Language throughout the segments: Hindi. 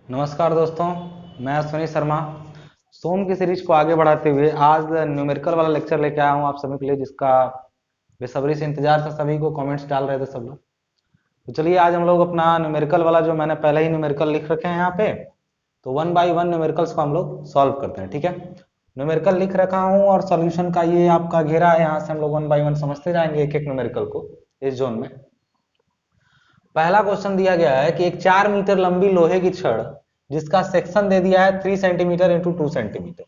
नमस्कार दोस्तों, मैं अश्विनी शर्मा। सोम की सीरीज को आगे बढ़ाते हुए आज न्यूमेरिकल वाला लेक्चर लेके आया हूँ आप सभी के लिए, जिसका बेसब्री से इंतजार था। सभी को कमेंट्स डाल रहे थे सब लोग। तो चलिए आज हम लोग अपना न्यूमेरिकल वाला, जो मैंने पहले ही न्यूमेरिकल लिख रखे हैं यहाँ पे, तो वन बाई वन न्यूमेरिकल्स को हम लोग सॉल्व करते हैं। ठीक है, न्यूमेरिकल लिख रखा हूँ और सॉल्यूशन का ये आपका घेरा है। यहाँ से हम लोग वन बाई वन समझते जाएंगे एक एक न्यूमेरिकल को इस जोन में। पहला क्वेश्चन दिया गया है कि एक 4 मीटर लंबी लोहे की छड़ जिसका सेक्शन दे दिया है 3 सेंटीमीटर इंटू 2 सेंटीमीटर।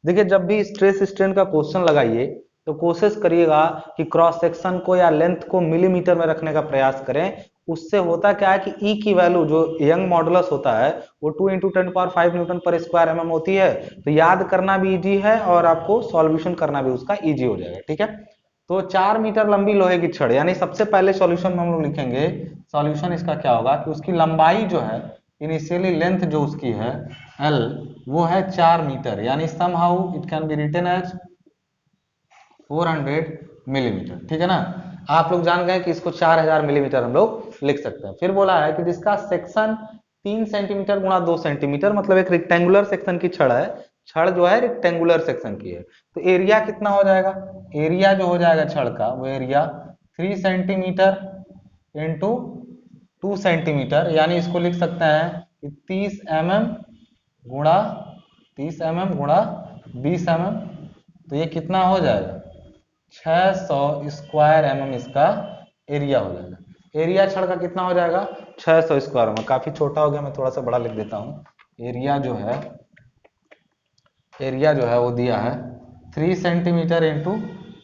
देखिए, जब भी स्ट्रेस स्ट्रेन का क्वेश्चन लगाइए तो कोशिश करिएगा कि क्रॉस सेक्शन को या लेंथ को मिलीमीटर में रखने का प्रयास करें। उससे होता क्या है कि ई की वैल्यू, जो यंग मॉडुलस होता है, वो 2 इंटू 10⁵ न्यूटन पर स्क्वायर एमएम होती है। तो याद करना भी इजी है और आपको सॉल्यूशन करना भी उसका इजी हो जाएगा। ठीक है, तो 4 मीटर लंबी लोहे की छड़, यानी सबसे पहले सॉल्यूशन में हम लोग लिखेंगे। सॉल्यूशन इसका क्या होगा कि उसकी लंबाई जो है, इनिशियली लेंथ जो उसकी है L, वो है 4 मीटर, यानी somehow it can be written as 400 millimetre. ठीक है ना, आप लोग जान गए कि इसको 4000 मिलीमीटर हम लोग लिख सकते हैं। फिर बोला है कि जिसका सेक्शन 3 सेंटीमीटर गुणा 2 सेंटीमीटर, मतलब एक रेक्टेंगुलर सेक्शन की छड़ है। छड़ जो है रेक्टेंगुलर सेक्शन की है, तो एरिया कितना हो जाएगा? एरिया जो हो जाएगा छड़ का, वो एरिया 3 सेंटीमीटर इंटू 2 सेंटीमीटर, यानी इसको लिख सकते हैं कि 30 mm गुणा 30 mm गुणा 20 mm। तो ये कितना हो जाएगा? 600 स्क्वायर mm इसका एरिया हो जाएगा। एरिया छड़ का कितना हो जाएगा? 600 स्क्वायर में। काफी छोटा हो गया, मैं थोड़ा सा बड़ा लिख देता हूँ। एरिया जो है वो दिया है 3 सेंटीमीटर इंटू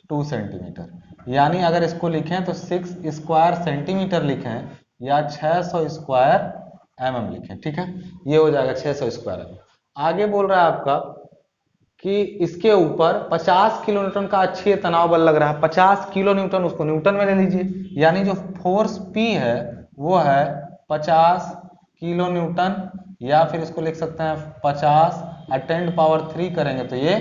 2 सेंटीमीटर, यानी अगर इसको लिखें तो 6 स्क्वायर सेंटीमीटर लिखें या 600 स्क्वायर mm लिखें। ठीक है, ये हो जाएगा 600 स्क्वायर mm। आगे बोल रहा है आपका कि इसके ऊपर 50 किलो न्यूटन का अक्षीय तनाव बल लग रहा है। 50 किलो न्यूटन, उसको न्यूटन में ले लीजिए, यानी जो फोर्स P है वो है 50 किलो न्यूटन, या फिर इसको लिख सकते हैं 50 10⁻³ करेंगे तो ये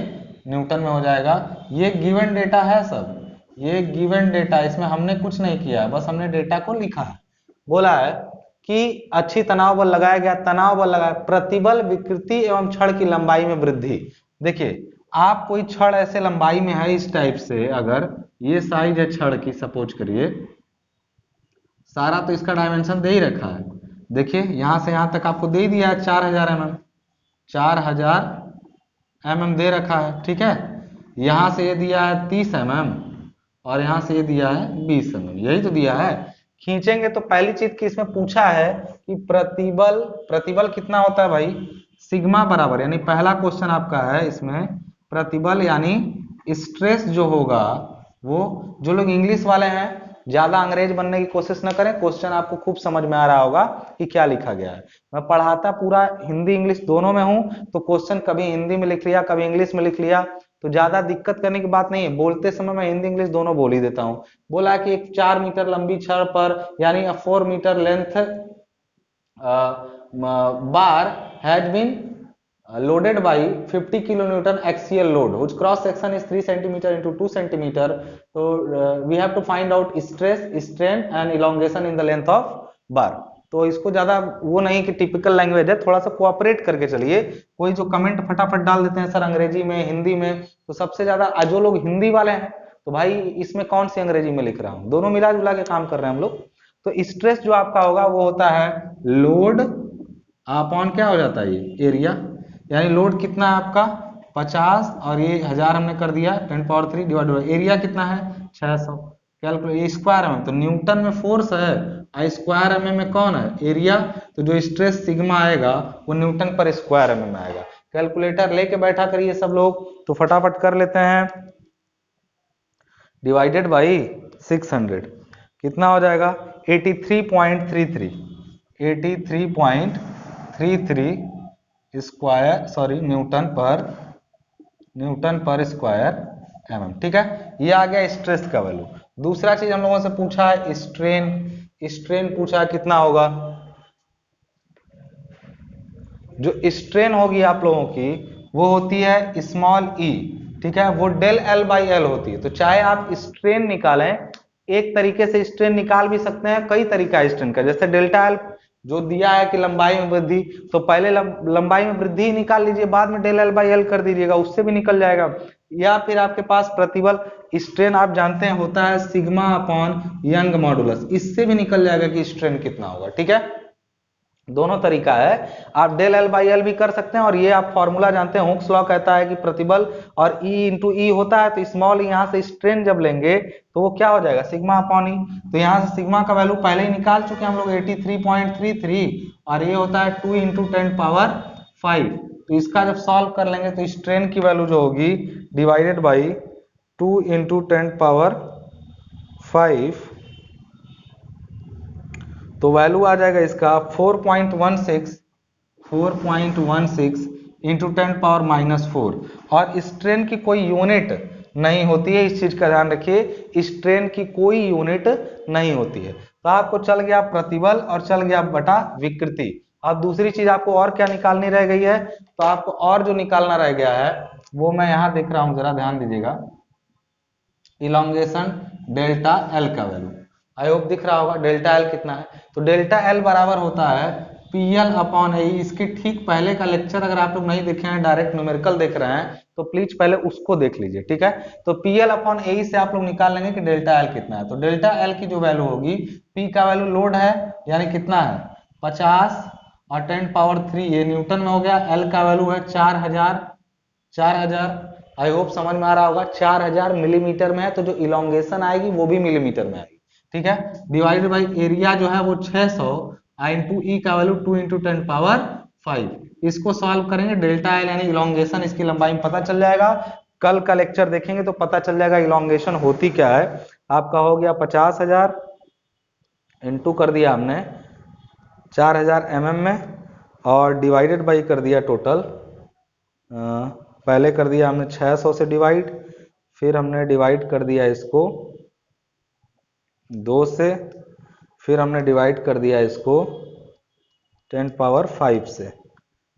न्यूटन में हो जाएगा। ये गिवन डेटा है सब, ये गिवन डेटा, इसमें हमने कुछ नहीं किया है, बस हमने डेटा को लिखा है। बोला है कि अच्छी तनाव बल लगाया गया, तनाव बल लगाया, प्रतिबल विकृति एवं छड़ की लंबाई में वृद्धि। देखिए, आप कोई छड़ ऐसे लंबाई में है इस टाइप से, अगर ये साइज है छड़ की, सपोज करिए, सारा तो इसका डायमेंशन दे ही रखा है। देखिए, यहां से यहां तक आपको दे दिया है 4000 mm, 4000 mm दे रखा है। ठीक है, यहां से ये दिया है 30 mm और यहां से ये दिया है 20 mm, यही तो दिया है। खींचेंगे तो पहली चीज की इसमें पूछा है कि प्रतिबल कितना होता है भाई? सिग्मा बराबर, यानी पहला क्वेश्चन आपका है इसमें प्रतिबल यानी स्ट्रेस जो होगा वो, जो लोग इंग्लिश वाले हैं ज्यादा अंग्रेज बनने की कोशिश न करें, क्वेश्चन आपको खूब समझ में आ रहा होगा कि क्या लिखा गया है। मैं पढ़ाता पूरा हिंदी इंग्लिश दोनों में हूं, तो क्वेश्चन कभी हिंदी में लिख लिया कभी इंग्लिश में लिख लिया, तो ज्यादा दिक्कत करने की बात नहीं है। बोलते समय मैं हिंदी इंग्लिश दोनों बोल ही देता हूं। बोला कि एक 4 मीटर लंबी छड़ पर, यानी 4 metre length bar has been loaded by 50 kilonewton axial load whose cross section is 3 centimeter into 2 centimeter. So we have to find out stress, strain and elongation in the length of bar. तो इसको ज्यादा वो नहीं कि टिपिकल लैंग्वेज है, थोड़ा सा कोऑपरेट करके चलिए। कोई जो कमेंट फटाफट डाल देते हैं सर अंग्रेजी में हिंदी में, तो सबसे ज्यादा जो लोग हिंदी वाले हैं, तो भाई इसमें कौन सी अंग्रेजी में लिख रहा हूँ, दोनों मिला जुला के काम कर रहे हैं हम लोग। तो स्ट्रेस जो आपका होगा वो होता है लोड अपॉन क्या हो जाता है, ये एरिया, यानी लोड कितना है आपका 50 और ये 1000 हमने कर दिया 10⁻³ डिवाइड बाय एरिया कितना है 600। कैलकुलेट स्क्वायर में, तो न्यूटन में फोर्स है और स्क्वायर एमएम में कौन है एरिया, तो जो स्ट्रेस सिग्मा आएगा वो न्यूटन पर स्क्वायर एमएम में आएगा। कैलकुलेटर लेके बैठा करिए सब लोग, तो फटाफट कर लेते हैं। डिवाइडेड बाई 600 कितना हो जाएगा 83.33 स्क्वायर, सॉरी न्यूटन पर स्क्वायर एमएम। ठीक है, ये आ गया स्ट्रेस का वैल्यू। दूसरा चीज हम लोगों से पूछा है स्ट्रेन पूछा है कितना होगा। जो स्ट्रेन होगी आप लोगों की वो होती है स्मॉल ई। ठीक है, वो डेल एल बाई एल होती है। तो चाहे आप स्ट्रेन निकालें, एक तरीके से स्ट्रेन निकाल भी सकते हैं, कई तरीका है स्ट्रेन का, जैसे डेल्टा एल जो दिया है कि लंबाई में वृद्धि, तो पहले लंबाई में वृद्धि ही निकाल लीजिए, बाद में डेल एल बाई एल कर दीजिएगा, उससे भी निकल जाएगा। या फिर आपके पास प्रतिबल स्ट्रेन आप जानते हैं होता है सिग्मा अपॉन यंग मॉडुलस, इससे भी निकल जाएगा कि स्ट्रेन कितना होगा। ठीक है, दोनों तरीका है, आप डेल एल बाई एल भी कर सकते हैं, और ये आप फॉर्मूला जानते हैं, हुक्स लॉ कहता है कि प्रतिबल और E इंटू ई होता है, तो स्मॉल यहाँ से स्ट्रेन जब लेंगे तो वो क्या हो जाएगा सिग्मा अपॉन ई। तो यहाँ से सिग्मा का वैल्यू पहले ही निकाल चुके हैं हम लोग 83.33, और ये होता है 2 इंटू 10 पावर 5। तो इसका जब सॉल्व कर लेंगे तो स्ट्रेन की वैल्यू जो होगी डिवाइडेड बाई 2 इंटू 10 पावर 5, तो वैल्यू आ जाएगा इसका 4.16 इंटू 10 पावर -4। और स्ट्रेन की कोई यूनिट नहीं होती है, इस चीज का ध्यान रखिए, स्ट्रेन की कोई यूनिट नहीं होती है। तो आपको चल गया प्रतिबल और चल गया बटा विकृति। अब दूसरी चीज आपको और क्या निकालनी रह गई है, तो आपको और जो निकालना रह गया है वो मैं यहां देख रहा हूं, जरा ध्यान दीजिएगा, इलोंगेशन डेल्टा एल का वैल्यू। आई होप दिख रहा होगा डेल्टा एल कितना है। तो डेल्टा एल बराबर होता है PL अपॉन ए। इसके ठीक पहले का लेक्चर अगर आप लोग नहीं देखे हैं, डायरेक्ट न्यूमेरिकल देख रहे हैं, तो प्लीज पहले उसको देख लीजिए। ठीक है, तो PL अपॉन ए से आप लोग निकाल लेंगे कि डेल्टा एल कितना है। तो डेल्टा एल की जो वैल्यू होगी, P का वैल्यू लोड है यानी कितना है 50 और 10 पावर 3 ये न्यूटन में हो गया। L का वैल्यू है 4000, आई होप समझ में आ रहा होगा, 4000 मिलीमीटर में है, तो जो इलोंगेशन आएगी वो भी मिलीमीटर में आएगी। ठीक है, डिवाइडेड बाई एरिया जो है वो 600 इंटू ई का वैल्यू 2 इंटू 10 पावर 5। इसको सॉल्व करेंगे, डेल्टा एल यानी इलोंगेशन इसकी लंबाई में पता चल जाएगा। कल का लेक्चर देखेंगे तो पता चल जाएगा इलोंगेशन होती क्या है। आपका हो गया 50,000 इंटू कर दिया हमने 4000 mm में, और डिवाइडेड बाई कर दिया टोटल, पहले कर दिया हमने 600 से डिवाइड, फिर हमने डिवाइड कर दिया इसको 2 से, फिर हमने डिवाइड कर दिया इसको 10 पावर 5 से।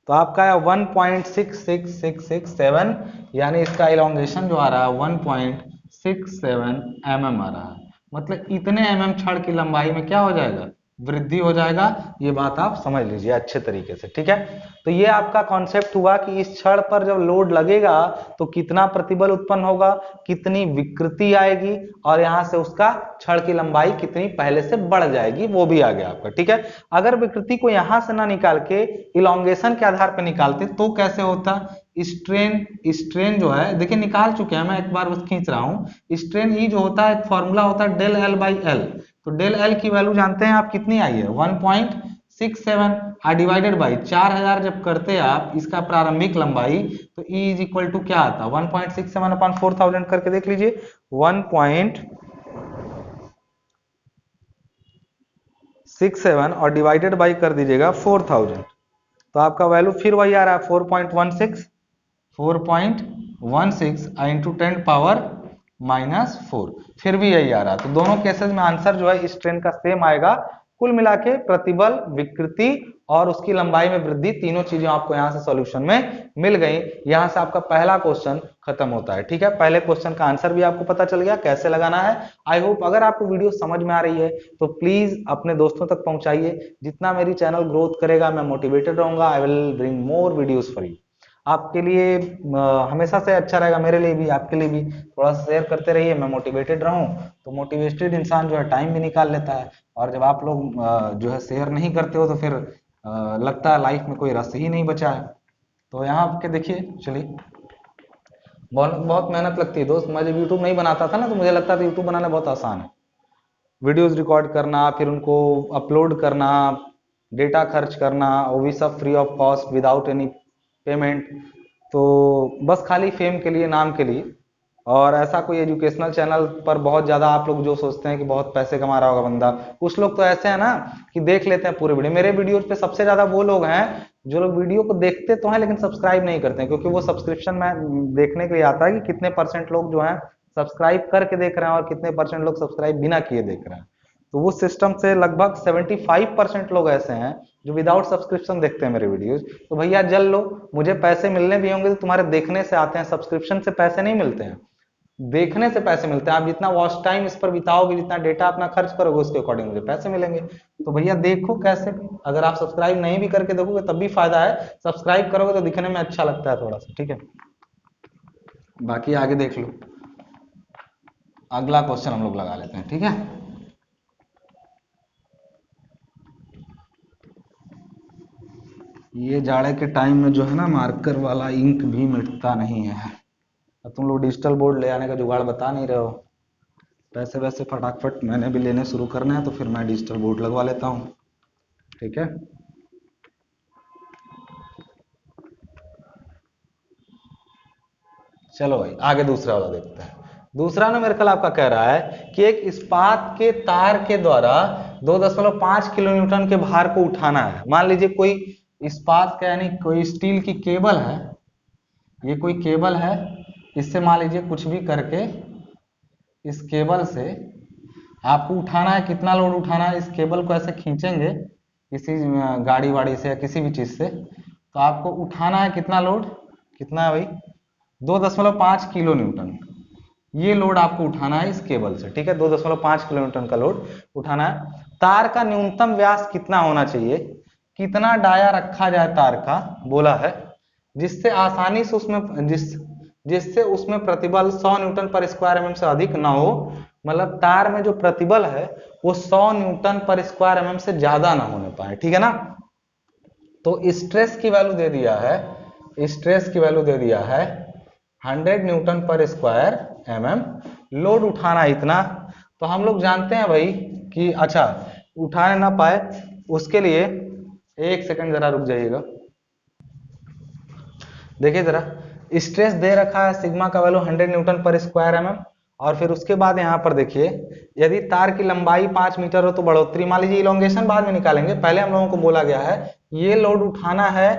तो आपका है 1.66667, यानी इसका इलोंगेशन जो आ रहा है 1.67 mm आ रहा है। मतलब इतने mm छड़ की लंबाई में क्या हो जाएगा, वृद्धि हो जाएगा। ये बात आप समझ लीजिए अच्छे तरीके से। ठीक है, तो ये आपका कॉन्सेप्ट हुआ कि इस छड़ पर जब लोड लगेगा तो कितना प्रतिबल उत्पन्न होगा, कितनी विकृति आएगी, और यहां से उसका छड़ की लंबाई कितनी पहले से बढ़ जाएगी, वो भी आ गया आपका। ठीक है, अगर विकृति को यहां से ना निकाल के इलोंगेशन के आधार पर निकालते तो कैसे होता, स्ट्रेन जो है देखिए निकाल चुके हैं, मैं एक बार बस खींच रहा हूं। स्ट्रेन ई जो होता है, एक फॉर्मूला होता है डेल एल बाई एल। तो डेल एल की वैल्यू जानते हैं आप कितनी आई है 1.67, डिवाइडेड बाई 4000 जब करते हैं आप इसका प्रारंभिक लंबाई, तो E इज इक्वल टू क्या आता है 1.67 अपॉन 4000 करके देख लीजिए, 1.67 और डिवाइडेड बाई कर दीजिएगा 4000, तो आपका वैल्यू फिर वही आ रहा है 4.16 इंटू 10 पावर -4, फिर भी यही आ रहा है। तो दोनों केसेस में आंसर जो है स्ट्रेन का सेम आएगा। कुल मिला के प्रतिबल, विकृति और उसकी लंबाई में वृद्धि, तीनों चीजें आपको यहां से सॉल्यूशन में मिल गई। यहां से आपका पहला क्वेश्चन खत्म होता है। ठीक है, पहले क्वेश्चन का आंसर भी आपको पता चल गया कैसे लगाना है। आई होप अगर आपको वीडियो समझ में आ रही है तो प्लीज अपने दोस्तों तक पहुंचाइए। जितना मेरी चैनल ग्रोथ करेगा मैं मोटिवेटेड रहूंगा। I will bring more videos for you. आपके लिए हमेशा से अच्छा रहेगा, मेरे लिए भी आपके लिए भी। थोड़ा सा शेयर करते रहिए, मैं मोटिवेटेड रहूं। तो मोटिवेटेड इंसान जो है टाइम भी निकाल लेता है, और जब आप लोग जो है शेयर नहीं करते हो तो फिर लगता है लाइफ में कोई रस ही नहीं बचा है। तो यहाँ आपके देखिए, चलिए बहुत बहुत मेहनत लगती है दोस्त। मैं जब यूट्यूब नहीं बनाता था ना तो मुझे लगता था यूट्यूब बनाना बहुत आसान है। वीडियोस रिकॉर्ड करना, फिर उनको अपलोड करना, डेटा खर्च करना, वो भी सब free of cost without any payment, तो बस खाली फेम के लिए, नाम के लिए। और ऐसा कोई एजुकेशनल चैनल पर बहुत ज्यादा आप लोग जो सोचते हैं कि बहुत पैसे कमा रहा होगा बंदा, कुछ लोग तो ऐसे हैं ना कि देख लेते हैं पूरे वीडियो। मेरे वीडियोस पे सबसे ज्यादा वो लोग हैं जो लोग वीडियो को देखते तो हैं लेकिन सब्सक्राइब नहीं करते हैं, क्योंकि वो सब्सक्रिप्शन में देखने के लिए आता है कि कितने % लोग जो है सब्सक्राइब करके देख रहे हैं और कितने % लोग सब्सक्राइब बिना किए देख रहे हैं। तो उस सिस्टम से लगभग 75% लोग ऐसे हैं जो विदाउट सब्सक्रिप्शन देखते हैं मेरे वीडियोस। तो भैया जल लो, मुझे पैसे मिलने भी होंगे तो तुम्हारे देखने से आते हैं, सब्सक्रिप्शन से पैसे नहीं मिलते हैं। देखने से पैसे मिलते हैं। आप जितना वॉच टाइम इस पर बिताओगे, जितना डेटा अपना खर्च करोगे, उसके अकॉर्डिंग मुझे पैसे मिलेंगे। तो भैया देखो कैसे भी, अगर आप सब्सक्राइब नहीं भी करके देखोगे तब भी फायदा है, सब्सक्राइब करोगे तो दिखने में अच्छा लगता है थोड़ा सा, ठीक है। बाकी आगे देख लो, अगला क्वेश्चन हम लोग लगा लेते हैं, ठीक है। ये जाड़े के टाइम में जो है ना, मार्कर वाला इंक भी मिटता नहीं है। अब तुम लोग डिजिटल बोर्ड ले आने का जुगाड़ बता नहीं रहे हो। वैसे वैसे फटाफट मैंने भी लेने शुरू करना है, तो फिर मैं डिजिटल बोर्ड लगवा लेता हूँ, ठीक है। चलो भाई आगे दूसरा वाला देखते हैं। दूसरा ना मेरे ख्याल आपका कह रहा है कि एक इस्पात के तार के द्वारा 2.5 किलो न्यूटन के भार को उठाना है। मान लीजिए कोई इस्पात का यानी कोई स्टील की केबल है, ये कोई केबल है, इससे मान लीजिए कुछ भी करके इस केबल से आपको उठाना है। कितना लोड उठाना है? इस केबल को ऐसे खींचेंगे किसी गाड़ी वाड़ी से या किसी भी चीज से, तो आपको उठाना है कितना लोड, कितना है भाई, 2.5 किलो न्यूटन। ये लोड आपको उठाना है इस केबल से, ठीक है। 2.5 किलो न्यूटन का लोड उठाना है। तार का न्यूनतम व्यास कितना होना चाहिए, कितना डाया रखा जाए तार का, बोला है, जिससे आसानी से उसमें जिससे उसमें प्रतिबल 100 न्यूटन पर स्क्वायर एमएम से अधिक ना हो। मतलब तार में जो प्रतिबल है वो 100 न्यूटन पर स्क्वायर एमएम से ज्यादा ना होने पाए, ठीक है ना। तो स्ट्रेस की वैल्यू दे दिया है, स्ट्रेस की वैल्यू दे दिया है 100 न्यूटन पर स्क्वायर एमएम। लोड उठाना इतना, तो हम लोग जानते हैं भाई कि अच्छा उठाने ना पाए उसके लिए, एक सेकंड जरा रुक जाइएगा। देखिए जरा, स्ट्रेस दे रखा है सिग्मा का वैल्यू 100 न्यूटन पर स्क्वायर एमएम, और फिर उसके बाद यहाँ पर देखिए यदि तार की लंबाई 5 मीटर हो तो बढ़ोतरी, मान लीजिए इलोंगेशन बाद में निकालेंगे, पहले हम लोगों को बोला गया है ये लोड उठाना है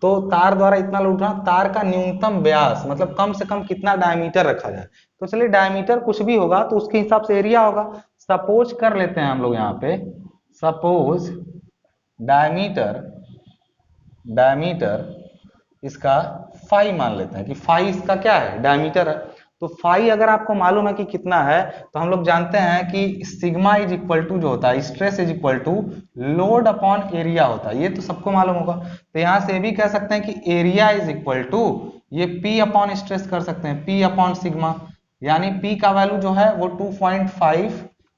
तो तार द्वारा इतना लोड उठाना। तार का न्यूनतम व्यास मतलब कम से कम कितना डायमीटर रखा जाए, तो चलिए डायमीटर कुछ भी होगा तो उसके हिसाब से एरिया होगा। सपोज कर लेते हैं हम लोग यहाँ पे, सपोज डायमीटर इसका फाई मान लेते हैं कि फाई इसका क्या है, डायमीटर है। तो फाई अगर आपको मालूम है कि कितना है, तो हम लोग जानते हैं कि सिग्मा इज इक्वल टू जो होता है, stress is equal to load upon area होता है, ये तो सबको मालूम होगा। तो यहां से भी कह सकते हैं कि एरिया इज इक्वल टू ये पी अपॉन स्ट्रेस कर सकते हैं, पी अपॉन सिग्मा, यानी पी का वैल्यू जो है वो 2.5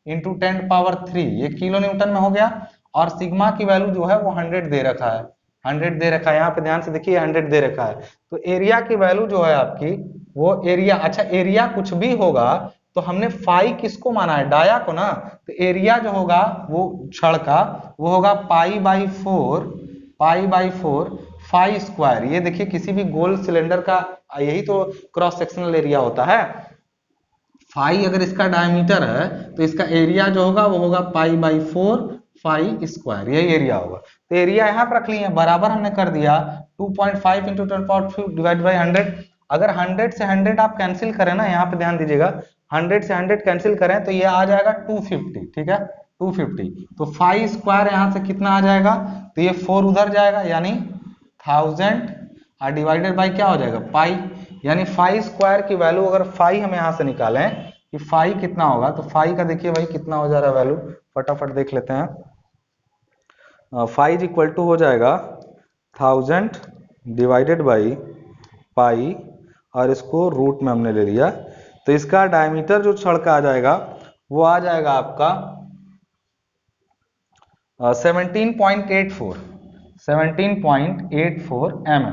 इंटू 10⁻³ ये किलो न्यूटन में हो गया, और सिग्मा की वैल्यू जो है वो 100 दे रखा है, 100 दे रखा है, यहाँ पे ध्यान से देखिए 100 दे रखा है। तो एरिया की वैल्यू जो है आपकी वो एरिया, अच्छा एरिया कुछ भी होगा तो हमने फाई किसको माना है, डाया को ना, तो एरिया जो होगा वो छड़ का वो होगा pi by four phi square. ये देखिए किसी भी गोल सिलेंडर का यही तो क्रॉस सेक्शनल एरिया होता है। फाई अगर इसका डायमीटर है तो इसका एरिया जो होगा वो होगा पाई/4 फाई स्क्वायर, यही एरिया होगा। तो एरिया यहाँ पर रख लिए, बराबर हमने कर दिया 2.5 इंटू 10⁻³ डिवाइड बाई 100। अगर 100 से 100 आप कैंसिल करें ना, यहाँ पे ध्यान दीजिएगा, 100 से 100 कैंसिल करें तो ये आ जाएगा 250, ठीक है 250। तो फाई स्क्वायर यहाँ से कितना आ जाएगा, तो ये 4 उधर जाएगा यानी 1000 और डिवाइडेड बाई क्या हो जाएगा पाई, यानी फाई स्क्वायर की वैल्यू अगर फाई हम यहाँ से निकालें कि फाई कितना होगा, तो फाई का देखिए भाई कितना हो जा रहा है वैल्यू, फटाफट देख लेते हैं। फाई इज इक्वल टू हो जाएगा 1000 डिवाइडेड बाई पाई, और इसको रूट में हमने ले लिया, तो इसका डायमीटर जो छड़ का आ जाएगा वो आ जाएगा आपका 17.84 mm,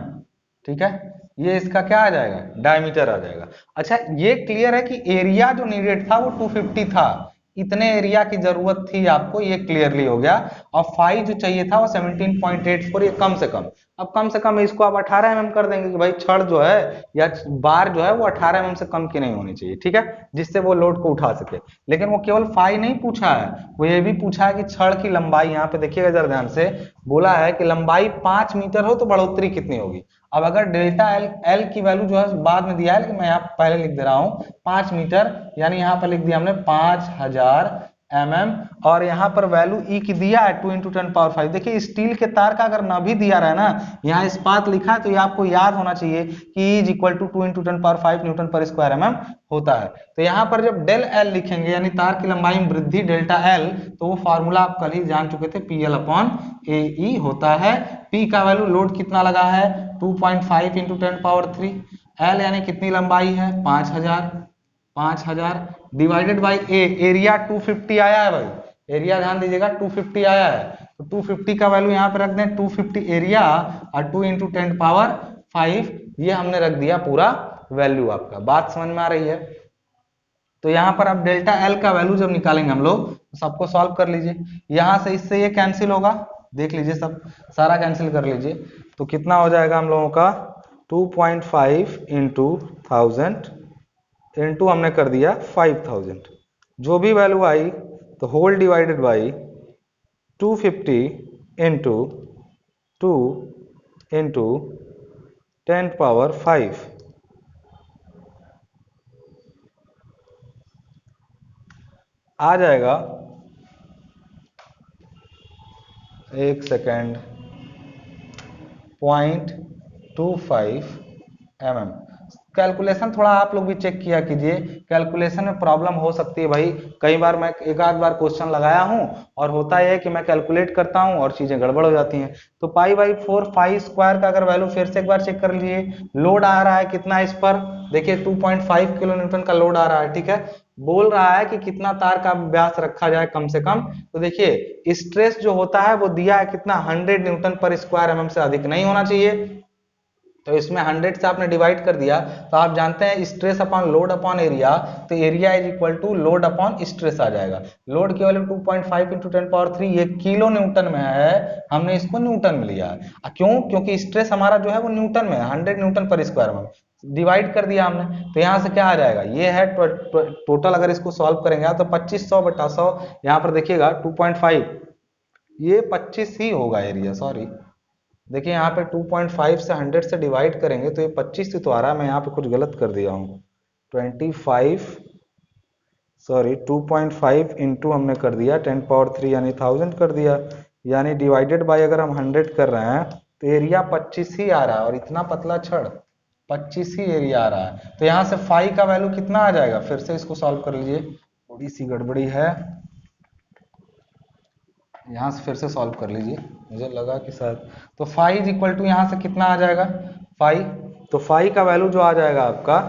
ठीक है। ये इसका क्या आ जाएगा, डायमीटर आ जाएगा। अच्छा ये क्लियर है कि एरिया जो नीडेड था वो 250 था, इतने एरिया की जरूरत थी आपको, ये क्लियरली हो गया। और फाई जो चाहिए था वो 17.84, ये कम से कम। अब कम से कम इसको आप 18 mm कर देंगे कि भाई छड़ जो है या बार जो है वो 18 mm से कम की नहीं होनी चाहिए, ठीक है, जिससे वो लोड को उठा सके। लेकिन वो केवल फाई नहीं पूछा है, वो ये भी पूछा है कि छड़ की लंबाई, यहाँ पे देखिएगा जरा ध्यान से, बोला है कि लंबाई 5 मीटर हो तो बढ़ोतरी कितनी होगी। अब अगर डेल्टा एल की वैल्यू जो है बाद में दिया है, लेकिन मैं यहाँ पहले लिख दे रहा हूँ 5 मीटर, यानी यहाँ पर लिख दिया हमने 5000 mm, और यहाँ पर वैल्यू E की दिया है 2 × 10⁵। देखिए स्टील के तार का अगर न भी दिया रहा है ना, यहाँ इस्पात लिखा है, तो ये आपको याद होना चाहिए कि E = 2 × 10⁵ Nm/² mm होता है। तो यहाँ पर जब डेल L लिखेंगे यानी तार की लंबाई में वृद्धि डेल्टा L, तो वो फार्मूला आप कल ही जान चुके थे, PL/AE होता है। P का वैल्यू लोड कितना लगा है 2.5 × 10⁻3, L यानी कितनी लंबाई है 5000 डिवाइडेड बाई एरिया 250 आया है भाई, एरिया ध्यान दीजिएगा 250 आया है, तो 250 का वैल्यू यहाँ पे रख दें 250 एरिया और 2 × 10⁵, ये हमने रख दिया पूरा वैल्यू आपका। बात समझ में आ रही है? तो यहाँ पर अब डेल्टा एल का वैल्यू जब निकालेंगे हम लोग, तो सबको सॉल्व कर लीजिए। यहाँ से इससे ये कैंसिल होगा, देख लीजिए सब सारा कैंसिल कर लीजिए, तो कितना हो जाएगा हम लोगों का 2.5 × 1000 इंटू हमने कर दिया 5000, जो भी वैल्यू आई तो whole divided by 250 into 2 into 10⁵ आ जाएगा, एक सेकेंड, 0.25 mm। कैलकुलेशन थोड़ा आप लोग भी चेक किया कीजिए, कैलकुलेशन में प्रॉब्लम हो सकती है भाई। कई बार मैं एक आध बार क्वेश्चन लगाया हूं और होता है कि मैं कैलकुलेट करता हूं और चीजें गड़बड़ हो जाती हैं। तो π/4 φ² का अगर वैल्यू फिर से एक बार चेक कर लीजिए, लोड आ रहा है कितना इस पर, देखिए 2.5 किलोन्यूटन का लोड आ रहा है, ठीक है। बोल रहा है कि कितना तार का व्यास रखा जाए कम से कम, तो देखिए स्ट्रेस जो होता है वो दिया है कितना 100 Nm/² mm से अधिक नहीं होना चाहिए, तो इसमें 100 से आपने डिवाइड कर दिया, तो आप जानते हैं stress upon load upon area, तो एरिया = लोड अपॉन स्ट्रेस आ जाएगा। लोड की वैल्यू 2.5 × 10⁻3, ये किलो न्यूटन में है, हमने इसको न्यूटन में लिया है। क्यों? क्योंकि स्ट्रेस हमारा जो है वो न्यूटन में है, 100 Nm/² mm, डिवाइड कर दिया हमने, तो यहाँ से क्या आ जाएगा, ये है टोटल। अगर इसको सॉल्व करेंगे तो 2500/100, यहाँ पर देखिएगा 2.5, ये 25 ही होगा एरिया, सॉरी देखिए यहाँ पे 2.5 से 100 से डिवाइड करेंगे तो ये 25 ही तो आ रहा है, मैं यहाँ पे कुछ गलत कर दिया हूँ, 2.5 इंटू हमने कर दिया 10⁻3 यानी 1000 कर दिया, यानी डिवाइडेड बाय अगर हम 100 कर रहे हैं तो एरिया 25 ही आ रहा है, और इतना पतला छड़ 25 ही एरिया आ रहा है। तो यहाँ से फाई का वैल्यू कितना आ जाएगा, फिर से इसको सॉल्व कर लीजिए, थोड़ी सी गड़बड़ी है, यहाँ से फिर से सॉल्व कर लीजिए, मुझे लगा कि शायद, तो फाई = यहाँ से कितना आ जाएगा फाई, तो फाई का वैल्यू जो आ जाएगा आपका,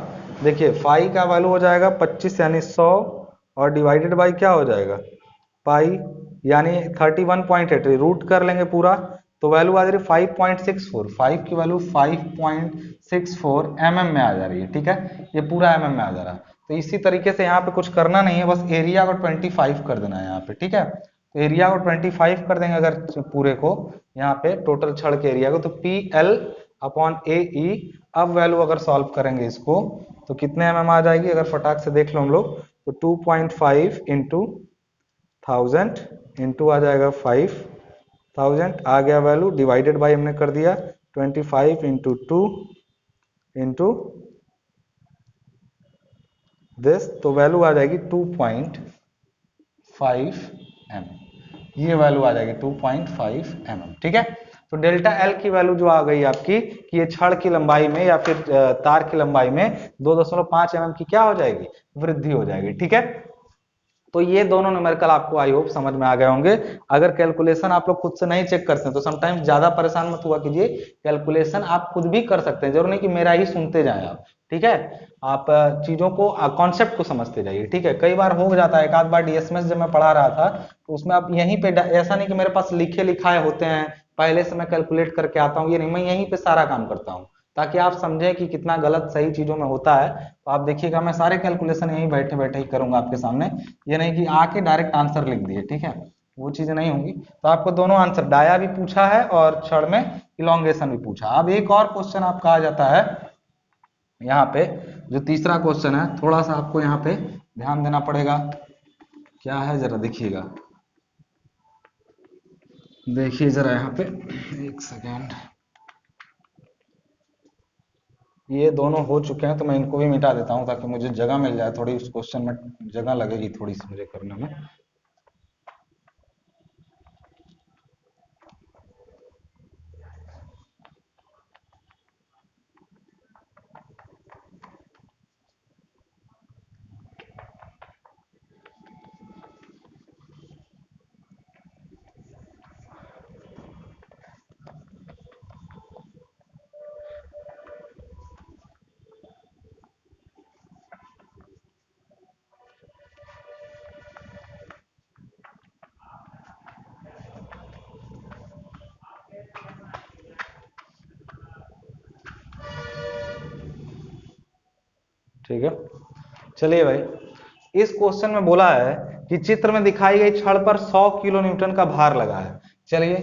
देखिए फाई का वैल्यू हो जाएगा 25 यानी 100, और डिवाइडेड बाई क्या हो जाएगा पाई यानी 31.8, रूट कर लेंगे पूरा, तो वैल्यू आ जा रही है 5.64, 5 की वैल्यू 5.64 mm में आ जा रही है, ठीक है, ये पूरा mm में आ जा रहा है। तो इसी तरीके से यहाँ पे कुछ करना नहीं है, बस एरिया को 25 कर देना है यहाँ पे, ठीक है। तो एरिया को 25 कर देंगे अगर पूरे को, यहाँ पे टोटल छड़ के एरिया को, तो PL/AE। अब वैल्यू अगर सॉल्व करेंगे इसको तो कितने mm आ जाएगी, अगर फटाक से देख लो हम लोग, तो 2.5 इंटू 1000 इंटू आ जाएगा 5000 आ गया वैल्यू, डिवाइडेड बाई हमने कर दिया 25 इंटू 2 इंटू दिस, तो वैल्यू आ जाएगी 2.5 mm, ये वैल्यू आ जाएगी 2.5 mm, ठीक है। तो डेल्टा एल की वैल्यू जो आ गई आपकी कि ये छड़ की लंबाई में या फिर तार की लंबाई में 2.5 mm की क्या हो जाएगी, वृद्धि हो जाएगी, ठीक है। तो ये दोनों न्यूमेरिकल आपको आई होप समझ में आ गए होंगे। अगर कैलकुलेशन आप लोग खुद से नहीं चेक करते तो समटाइम्स ज्यादा परेशान मत हुआ कीजिए, कैलकुलेशन आप खुद भी कर सकते हैं, जरूर नहीं कि मेरा ही सुनते जाएं आप, ठीक है। आप चीजों को कॉन्सेप्ट को समझते जाइए, ठीक है। कई बार हो जाता है, एक आध बार डीएसएमएस जब मैं पढ़ा रहा था तो उसमें आप यहीं पे, ऐसा नहीं कि मेरे पास लिखे लिखाए होते हैं पहले से मैं कैलकुलेट करके आता हूँ, ये नहीं, मैं यहीं पे सारा काम करता हूँ ताकि आप समझें कि कितना गलत सही चीजों में होता है। तो आप देखिएगा मैं सारे कैलकुलेशन यहीं बैठे बैठे ही करूंगा आपके सामने, ये नहीं कि आके डायरेक्ट आंसर लिख दिए, ठीक है, वो चीजें नहीं होंगी। तो आपको दोनों आंसर, डाया भी पूछा है और छड़ में इलोंगेशन भी पूछा। अब एक और क्वेश्चन आपका आ जाता है यहाँ पे, जो तीसरा क्वेश्चन है, थोड़ा सा आपको यहाँ पे ध्यान देना पड़ेगा, क्या है जरा देखिएगा, देखिए जरा यहाँ पे, एक सेकेंड, ये दोनों हो चुके हैं तो मैं इनको भी मिटा देता हूं ताकि मुझे जगह मिल जाए थोड़ी, उस क्वेश्चन में जगह लगेगी थोड़ी सी मुझे करने में। ठीक है, चलिए भाई, इस क्वेश्चन में बोला है कि चित्र में दिखाई गई छड़ पर 100 किलो न्यूटन का भार लगा है। चलिए,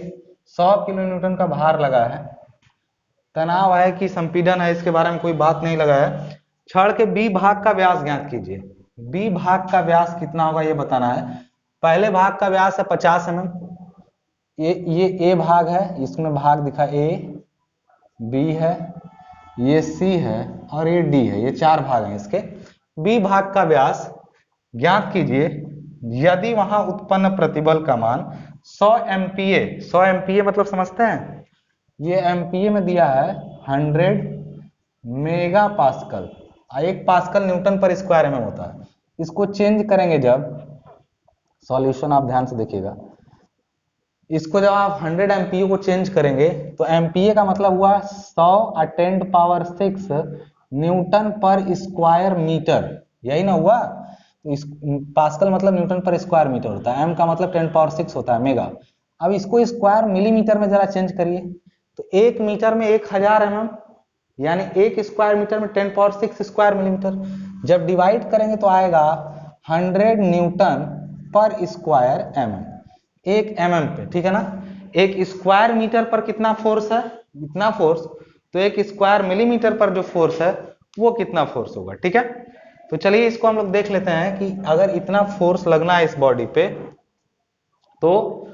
100 किलो न्यूटन का भार लगा है, तनाव है कि संपीड़न है, इसके बारे में कोई बात नहीं लगा है। छड़ के बी भाग का व्यास ज्ञात कीजिए। बी भाग का व्यास कितना होगा ये बताना है। पहले भाग का व्यास है 50 mm, ये ए भाग है, इसमें भाग दिखा ए, बी है, ये सी है और ये डी है, ये 4 भाग हैं इसके। बी भाग का व्यास ज्ञात कीजिए यदि वहां उत्पन्न प्रतिबल का मान 100 MPa, 100 MPa मतलब समझते हैं, ये एमपीए में दिया है 100 मेगा पास्कल, 1 पास्कल न्यूटन पर स्क्वायर mm होता है। इसको चेंज करेंगे जब, सॉल्यूशन आप ध्यान से देखिएगा, इसको जब आप 100 MPa को चेंज करेंगे तो MPa का मतलब हुआ 100 × 10⁶ न्यूटन पर स्क्वायर मीटर, यही ना हुआ। तो इस पास्कल मतलब न्यूटन पर स्क्वायर मीटर होता है, m का मतलब 10⁶ होता है मेगा। अब इसको स्क्वायर मिलीमीटर में जरा चेंज करिए, तो 1 मीटर में 1000 mm, यानी 1 स्क्वायर मीटर में 10⁶ स्क्वायर मिलीमीटर। जब डिवाइड करेंगे तो आएगा 100 न्यूटन पर स्क्वायर mm, 1 mm पे, ठीक है ना। 1 स्क्वायर मीटर पर कितना फोर्स है, इतना फोर्स, तो 1 स्क्वायर मिलीमीटर पर जो फोर्स है वो कितना फोर्स होगा, ठीक है। तो चलिए इसको हम लोग देख लेते हैं कि अगर इतना फोर्स लगना है इस बॉडी पे, तो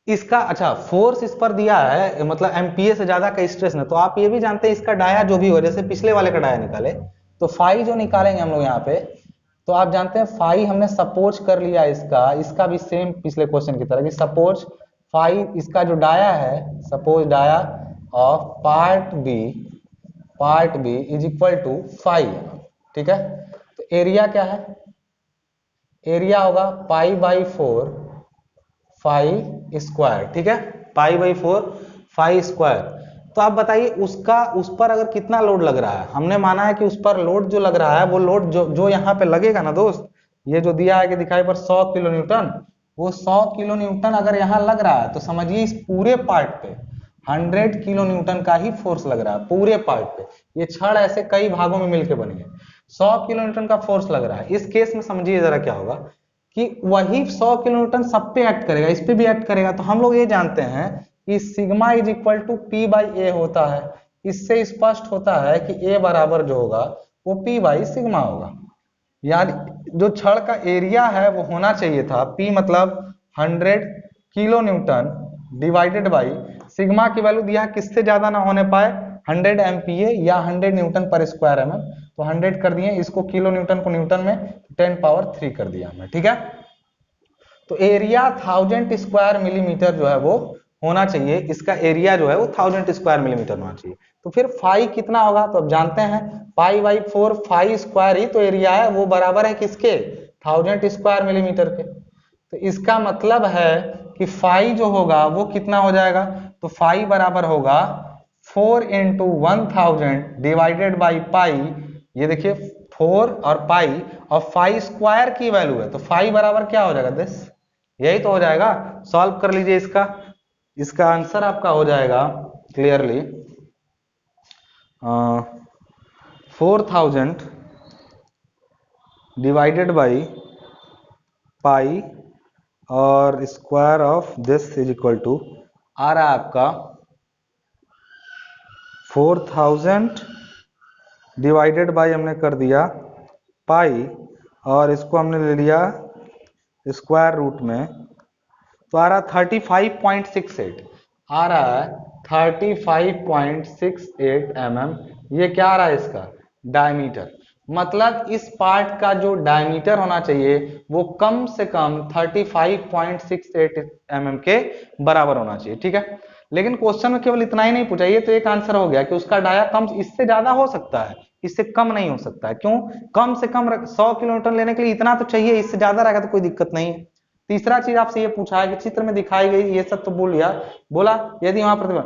इसका, अच्छा फोर्स इस पर दिया है, मतलब एमपीए से ज्यादा का स्ट्रेस ना, तो आप ये भी जानते हैं इसका डाया जो भी हो, जैसे पिछले वाले का डाया निकाले, तो फाई जो निकालेंगे हम लोग यहाँ पे, तो आप जानते हैं फाई हमने सपोज कर लिया इसका भी सेम पिछले क्वेश्चन की तरह कि सपोज फाई, इसका जो डाया है, suppose dia of part B is equal to phi, ठीक है। तो एरिया क्या है, एरिया होगा π/4 फाई स्क्वायर, ठीक है, π/4 फाई स्क्वायर। तो आप बताइए उसका, उस पर अगर कितना लोड लग रहा है, हमने माना है कि उस पर लोड जो लग रहा है, वो लोड जो यहाँ पे लगेगा ना दोस्त, ये जो दिया है कि दिखाई पर 100 किलो न्यूटन, वो 100 किलो न्यूटन अगर यहाँ लग रहा है तो समझिए इस पूरे पार्ट पे 100 किलो न्यूटन का ही फोर्स लग रहा है पूरे पार्ट पे। ये छड़ ऐसे कई भागों में मिलकर बनी है, 100 किलो न्यूटन का फोर्स लग रहा है। इस केस में समझिए जरा क्या होगा कि वही 100 किलो न्यूटन सब पे एक्ट करेगा, इस पे भी एक्ट करेगा। तो हम लोग ये जानते हैं कि sigma is equal to P/A होता है। इससे स्पष्ट होता है कि A बराबर जो होगा वो P/सिग्मा होगा। यानी जो छड़ का एरिया है वो होना चाहिए था P मतलब 100 kilo Newton divided by sigma की वैल्यू दिया है, किससे ज्यादा ना होने पाए, 100 MPa या 100 न्यूटन पर स्क्वायर mm। तो 100 कर दिए, इसको किलो न्यूटन को न्यूटन में 10⁻³ कर दिया हमने, ठीक है। तो एरिया 1000 स्क्वायर मिलीमीटर जो है वो होना चाहिए, इसका एरिया जो है वो 1000 स्क्वायर मिलीमीटर होना चाहिए। तो फिर फाई कितना होगा, तो अब जानते हैं π/4 फाई स्क्वायर ही तो एरिया है, वो बराबर है किसके, 1000 स्क्वायर मिलीमीटर के। तो इसका मतलब है कि फाई जो होगा वो कितना हो जाएगा, तो फाई बराबर होगा 4 × 1000 डिवाइडेड बाई पाई, ये देखिए 4 और पाई, और फाई स्क्वायर की वैल्यू है, तो फाई बराबर क्या हो जाएगा 10, यही तो हो जाएगा। सॉल्व कर लीजिए इसका आंसर आपका हो जाएगा क्लियरली 4000 डिवाइडेड बाई पाई और square of this is equal to, आ रहा है आपका 4000 डिवाइडेड बाई हमने कर दिया पाई और इसको हमने ले लिया स्क्वायर रूट में, तो आ रहा 35.68, आ रहा है 35.68 mm। ये क्या आ रहा है इसका डायमीटर, मतलब इस पार्ट का जो डायमीटर होना चाहिए वो कम से कम 35.68 mm के बराबर होना चाहिए, ठीक है। लेकिन क्वेश्चन में केवल इतना ही नहीं पूछा, ये तो एक आंसर हो गया कि उसका डाया कम, इससे ज्यादा हो सकता है, इससे कम नहीं हो सकता है। क्यों, कम से कम 100 किलोमीटर लेने के लिए इतना तो चाहिए, इससे ज्यादा रहेगा तो कोई दिक्कत नहीं है। तीसरा चीज आपसे ये पूछा है कि चित्र में दिखाई गई, ये सब तो बोल लिया, बोला यदि वहां प्रतिबल,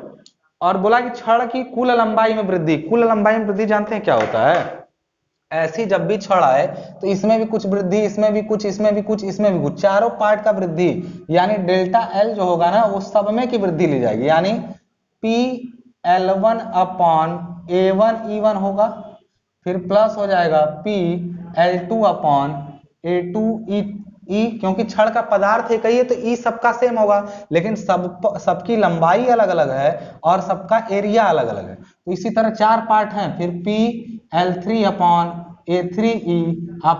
और बोला कि छड़ की कुल लंबाई में वृद्धि, कुल लंबाई में वृद्धि जानते हैं क्या होता है, ऐसी जब भी छड़ आए तो इसमें भी कुछ वृद्धि, इसमें भी कुछ, इसमें भी कुछ, इसमें भी कुछ, चारों पार्ट का वृद्धि, यानी डेल्टा L जो होगा ना वो सब में की वृद्धि ली जाएगी, यानी PL1/A1E1 होगा फिर प्लस हो जाएगा PL2 अपॉन A2 ई, क्योंकि छड़ का पदार्थ एक ही है तो ई सबका सेम होगा, लेकिन सबकी लंबाई अलग अलग है और सबका एरिया अलग अलग है, तो इसी तरह 4 पार्ट हैं। फिर PL3 upon A3E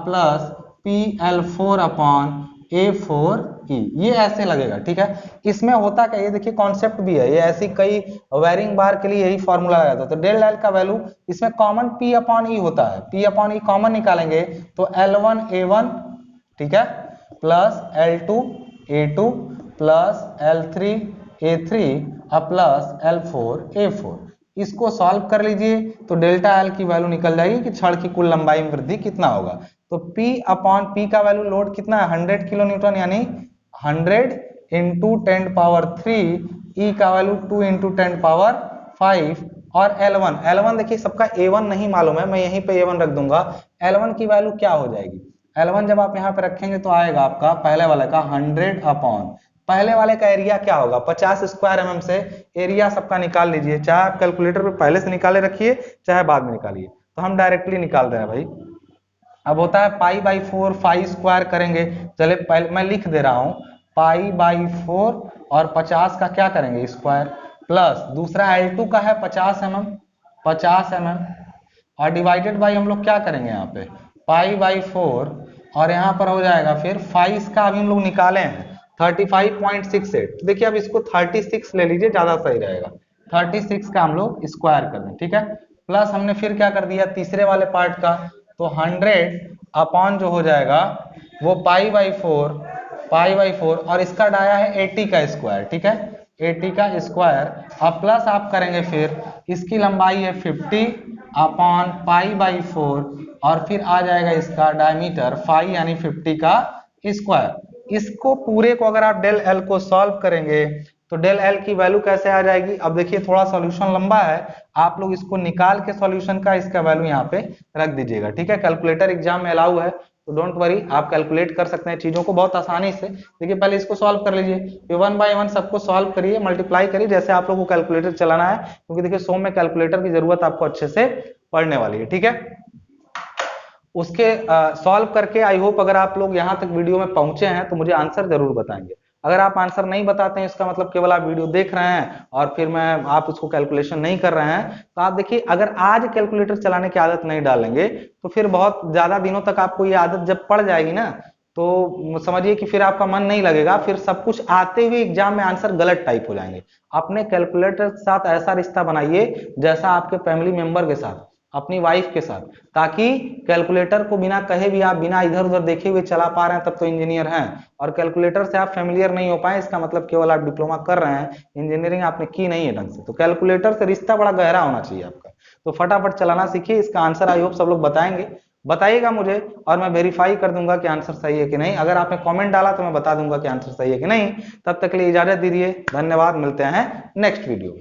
plus PL4 upon A4E, ये ऐसे लगेगा, ठीक है। इसमें होता क्या, ये देखिए कॉन्सेप्ट भी है, ये ऐसी कई वायरिंग बार के लिए यही फॉर्मूला आया था। तो डेल एल का वैल्यू इसमें कॉमन P अपॉन E होता है, P अपॉन E कॉमन निकालेंगे तो L1A1, ठीक है, plus L2 A2 plus L3 A3 plus L4 A4। इसको सॉल्व कर लीजिए तो डेल्टा एल की वैल्यू निकल जाएगी कि छड़ की कुल लंबाई में वृद्धि कितना होगा। तो P अपॉन P का वैल्यू लोड कितना है 100 किलो न्यूटन, यानी 100 इंटू 10 पावर 3, E का वैल्यू 2 इंटू 10 पावर 5, और L1 देखिए सबका A1 नहीं मालूम है, मैं यहीं पे A1 रख दूंगा। L1 की वैल्यू क्या हो जाएगी, L1 जब आप यहाँ पे रखेंगे तो आएगा आपका पहले वाले का 100 अपॉन, पहले वाले का एरिया क्या होगा 50 स्क्वायर mm से एरिया सबका निकाल लीजिए, चाहे आप कैलकुलेटर पे पहले से निकाले रखिए चाहे बाद में निकालिए, तो हम डायरेक्टली निकाल रहे हैं भाई। अब होता है पाई बाई 4, पाई स्क्वायर करेंगे, चले पहले मैं लिख दे रहा हूं पाई बाई 4 और 50 का क्या करेंगे स्क्वायर, प्लस दूसरा L2 का है 50 mm और डिवाइडेड बाई हम लोग क्या करेंगे यहाँ पे पाई बाई 4, और यहाँ पर हो जाएगा फिर 5 का अभी हम लोग निकाले हैं 35.68, तो देखिए अब इसको 36 ले लीजिए, ज्यादा सही रहेगा, 36 का हम लोग स्क्वायर कर दें, ठीक है। प्लस हमने फिर क्या कर दिया तीसरे वाले पार्ट का, तो 100 अपॉन जो हो जाएगा वो पाई बाई 4 और इसका डाया है 80 का स्क्वायर, ठीक है, 80 का स्क्वायर। अब प्लस आप करेंगे फिर इसकी लंबाई है 50 अपॉन पाई बाई 4 और फिर आ जाएगा इसका डायमीटर 5 यानी 50 का स्क्वायर। इसको पूरे को अगर आप डेल एल को सॉल्व करेंगे तो डेल एल की वैल्यू कैसे आ जाएगी, अब देखिए थोड़ा सॉल्यूशन लंबा है, आप लोग इसको निकाल के सॉल्यूशन का इसका वैल्यू यहाँ पे रख दीजिएगा, ठीक है। कैलकुलेटर एग्जाम में अलाउ है तो डोंट वरी, आप कैलकुलेट कर सकते हैं चीजों को बहुत आसानी से। देखिए पहले इसको सॉल्व कर लीजिए, 1 बाय 1 सबको सॉल्व करिए, मल्टीप्लाई करिए जैसे आप लोगों को कैलकुलेटर चलाना है, क्योंकि देखिए 100 में कैलकुलेटर की जरूरत आपको अच्छे से पड़ने वाली है, ठीक है। उसके सॉल्व करके आई होप अगर आप लोग यहाँ तक वीडियो में पहुंचे हैं तो मुझे आंसर जरूर बताएंगे। अगर आप आंसर नहीं बताते हैं इसका मतलब केवल आप वीडियो देख रहे हैं और फिर आप उसको कैलकुलेशन नहीं कर रहे हैं, तो आप देखिए अगर आज कैलकुलेटर चलाने की आदत नहीं डालेंगे तो फिर बहुत ज्यादा दिनों तक आपको ये आदत जब पड़ जाएगी ना तो समझिए कि फिर आपका मन नहीं लगेगा, फिर सब कुछ आते हुए एग्जाम में आंसर गलत टाइप हो जाएंगे। अपने कैलकुलेटर के साथ ऐसा रिश्ता बनाइए जैसा आपके फैमिली मेंबर के साथ, अपनी वाइफ के साथ, ताकि कैलकुलेटर को बिना कहे भी आप बिना इधर उधर देखे हुए चला पा रहे हैं तब तो इंजीनियर हैं, और कैलकुलेटर से आप फेमिलियर नहीं हो पाए इसका मतलब केवल आप डिप्लोमा कर रहे हैं, इंजीनियरिंग आपने की नहीं है ढंग से। तो कैलकुलेटर से रिश्ता बड़ा गहरा होना चाहिए आपका, तो फटाफट चलाना सीखिए। इसका आंसर आई होप सब लोग बताएंगे, बताइएगा मुझे और मैं वेरीफाई कर दूंगा कि आंसर सही है कि नहीं। अगर आपने कमेंट डाला तो मैं बता दूंगा कि आंसर सही है कि नहीं। तब तक के लिए इजाजत दीजिए, धन्यवाद, मिलते हैं नेक्स्ट वीडियो में।